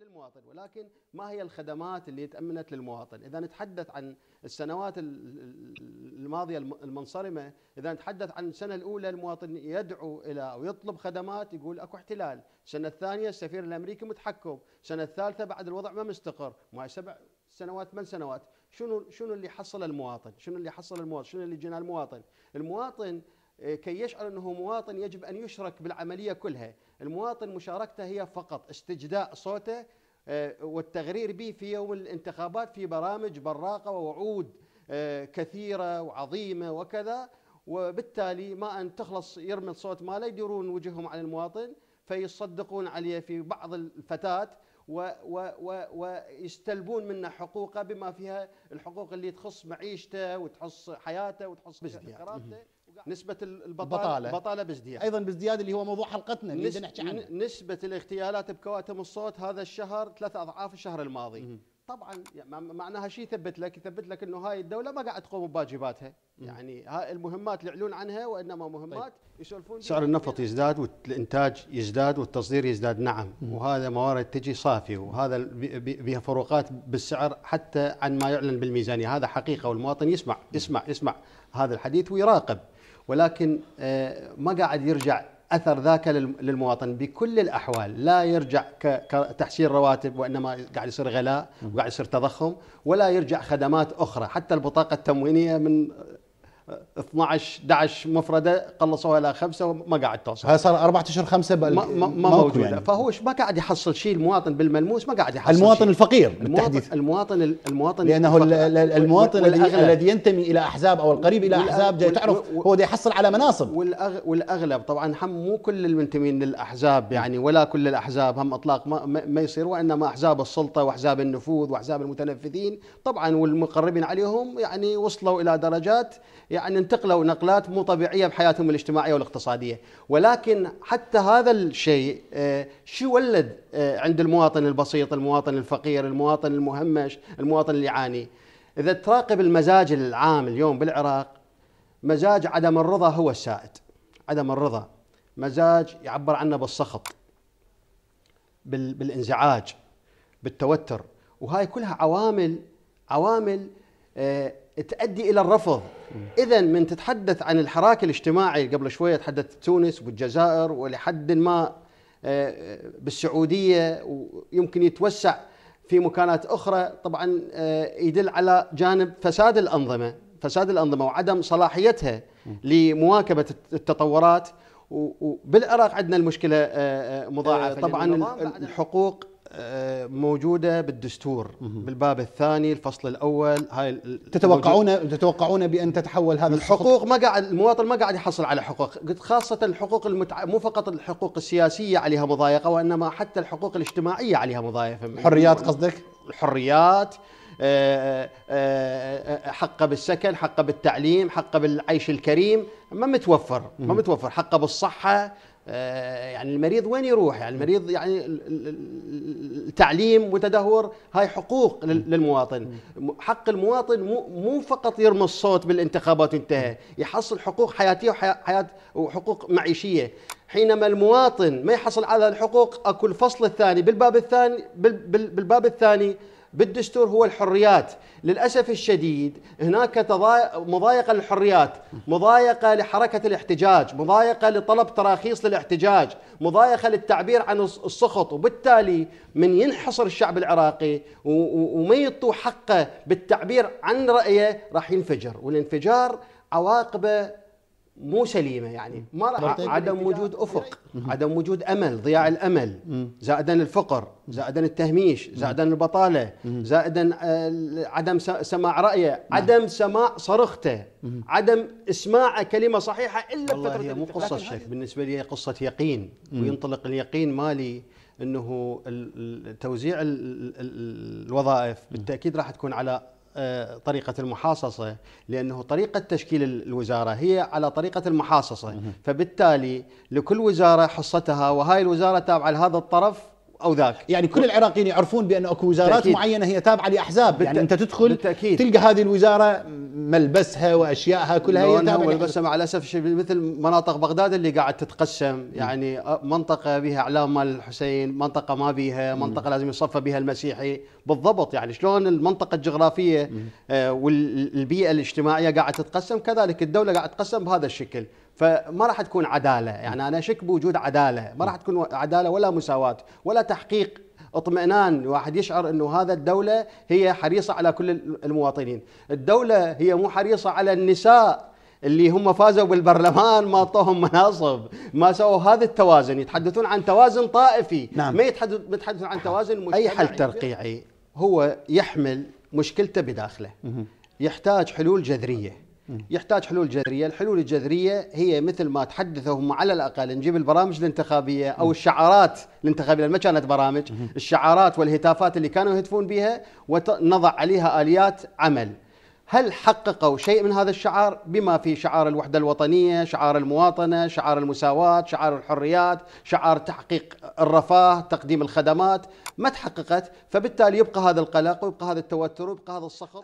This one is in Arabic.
المواطن، ولكن ما هي الخدمات اللي تأمنت للمواطن؟ إذا نتحدث عن السنوات الماضية المنصرمة، إذا نتحدث عن السنة الأولى المواطن يدعو إلى أو يطلب خدمات يقول أكو احتلال، السنة الثانية السفير الأمريكي متحكم، السنة الثالثة بعد الوضع ما مستقر، ما 7 سنوات 8 سنوات. شنو اللي حصل المواطن؟ شنو اللي جنى المواطن؟ المواطن كي يشعر أنه مواطن يجب أن يشرك بالعملية كلها. المواطن مشاركته هي فقط استجداء صوته والتغرير به في يوم الانتخابات في برامج براقة ووعود كثيرة وعظيمة وكذا، وبالتالي ما أن تخلص يرمي الصوت ماله يديرون وجههم على المواطن فيصدقون عليه في بعض الفتات ويستلبون منه حقوقه بما فيها الحقوق اللي تخص معيشته وتخص حياته وتخص كرامته. نسبة البطالة بازدياد، أيضا بازدياد اللي هو موضوع حلقتنا اللي بدنا نحكي عنه. نسبة الاغتيالات بكواتم الصوت هذا الشهر 3 أضعاف الشهر الماضي. طبعا معناها شيء يثبت لك انه هاي الدوله ما قاعد تقوم بواجباتها، يعني هاي المهمات اللي يعلون عنها وانما مهمات يسولفون. سعر النفط يزداد والانتاج يزداد والتصدير يزداد، نعم، وهذا موارد تجي صافي، وهذا بها فروقات بالسعر حتى عن ما يعلن بالميزانيه، هذا حقيقه، والمواطن يسمع هذا الحديث ويراقب، ولكن ما قاعد يرجع أثر ذاك للمواطن بكل الأحوال، لا يرجع كتحسين رواتب، وإنما قاعد يصير غلاء وقاعد يصير تضخم، ولا يرجع خدمات أخرى. حتى البطاقة التموينية من 12 مفردة قلصوها إلى 5 وما قاعد توصل. هذا صار 4 أشهر 5 ما موجودة يعني. فهو ما قاعد يحصل شيء، المواطن بالملموس ما قاعد يحصل المواطن شيء. الفقير بالتحديد، المواطن لأنه المواطن الذي ينتمي إلى أحزاب أو القريب إلى أحزاب جاي تعرف هو دا يحصل على مناصب. والأغلب طبعا مو كل المنتمين للأحزاب يعني، ولا كل الأحزاب هم إطلاق ما يصير، وإنما أحزاب السلطة وأحزاب النفوذ وأحزاب المتنفذين طبعا والمقربين عليهم يعني وصلوا إلى درجات يعني انتقلوا نقلات مو طبيعية بحياتهم الاجتماعية والاقتصادية. ولكن حتى هذا الشيء شو ولد عند المواطن البسيط، المواطن الفقير، المواطن المهمش، المواطن اللي يعاني؟ إذا تراقب المزاج العام اليوم بالعراق، مزاج عدم الرضا هو السائد. عدم الرضا مزاج يعبر عنه بالسخط، بالانزعاج، بالتوتر، وهاي كلها عوامل تؤدي إلى الرفض. إذن من تتحدث عن الحراك الاجتماعي، قبل شوية تحدث تونس والجزائر ولحد ما بالسعودية ويمكن يتوسع في مكانات أخرى، طبعا يدل على جانب فساد الأنظمة وعدم صلاحيتها لمواكبة التطورات. وبالعراق عندنا المشكلة مضاعفة. طبعا الحقوق موجودة بالدستور بالباب الثاني الفصل الأول. هاي تتوقعون بأن تتحول هذا الحقوق؟ المواطن ما قاعد يحصل على حقوق، خاصة الحقوق مو فقط الحقوق السياسية عليها مضايقة، وإنما حتى الحقوق الاجتماعية عليها مضايقة. الحريات قصدك؟ الحريات، حقه بالسكن، حقه بالتعليم، حقه بالعيش الكريم ما متوفر. حقه بالصحة، يعني المريض وين يروح؟ يعني المريض يعني التعليم متدهور. هاي حقوق للمواطن. حق المواطن مو فقط يرمي الصوت بالانتخابات وانتهى، يحصل حقوق حياتية وحقوق معيشية. حينما المواطن ما يحصل على الحقوق، اكو الفصل الثاني بالباب الثاني بالدستور هو الحريات. للأسف الشديد هناك مضايقة للحريات، مضايقة لحركة الاحتجاج، مضايقة لطلب تراخيص للاحتجاج، مضايقة للتعبير عن السخط. وبالتالي من ينحصر الشعب العراقي وما يعطوه حقه بالتعبير عن رأيه راح ينفجر، والانفجار عواقبه مو سليمة. يعني عدم وجود أفق، عدم وجود أمل، ضياع الأمل، زائدا الفقر، زائدا التهميش، زائدا البطالة، زائدا عدم سماع رأيه، عدم سماع صرخته، عدم إسماع كلمة صحيحة إلا بفترة. هي مو قصة شك، بالنسبة لي هي قصة يقين، وينطلق اليقين مالي أنه توزيع الوظائف بالتأكيد راح تكون على طريقة المحاصصة، لأنه طريقة تشكيل الوزارة هي على طريقة المحاصصة، فبالتالي لكل وزارة حصتها، وهاي الوزارة تابعة لهذا الطرف او ذاك. يعني كل العراقيين يعرفون بان اكو وزارات بالتأكيد. معينه هي تابعه لاحزاب، يعني انت تدخل بالتأكيد. تلقى هذه الوزاره ملبسها واشيائها كلها هي تابعه بس مع الاسف الشديد مثل مناطق بغداد اللي قاعد تتقسم، يعني منطقه بها اعلام مال الحسين، منطقه ما بيها، منطقه لازم يصفى بها المسيحي بالضبط. يعني شلون المنطقه الجغرافيه والبيئه الاجتماعيه قاعد تتقسم، كذلك الدوله قاعد تتقسم بهذا الشكل. فما راح تكون عداله، يعني انا اشك بوجود عداله، ما راح تكون عداله ولا مساواه ولا تحقيق اطمئنان. واحد يشعر انه هذا الدوله هي حريصه على كل المواطنين. الدوله هي مو حريصه على النساء اللي هم فازوا بالبرلمان ما اعطوهم مناصب، ما سووا هذا التوازن. يتحدثون عن توازن طائفي، نعم. ما يتحدثون عن توازن مجتمعي. اي حل ترقيعي هو يحمل مشكلته بداخله، يحتاج حلول جذريه. يحتاج حلول جذريه. الحلول الجذريه هي مثل ما تحدثوا هم، على الاقل نجيب البرامج الانتخابيه او الشعارات الانتخابيه، ما كانت برامج، الشعارات والهتافات اللي كانوا يهتفون بها، ونضع عليها اليات عمل. هل حققوا شيء من هذا الشعار بما في شعار الوحده الوطنيه، شعار المواطنه، شعار المساواه، شعار الحريات، شعار تحقيق الرفاه، تقديم الخدمات؟ ما تحققت، فبالتالي يبقى هذا القلق ويبقى هذا التوتر ويبقى هذا الصخب.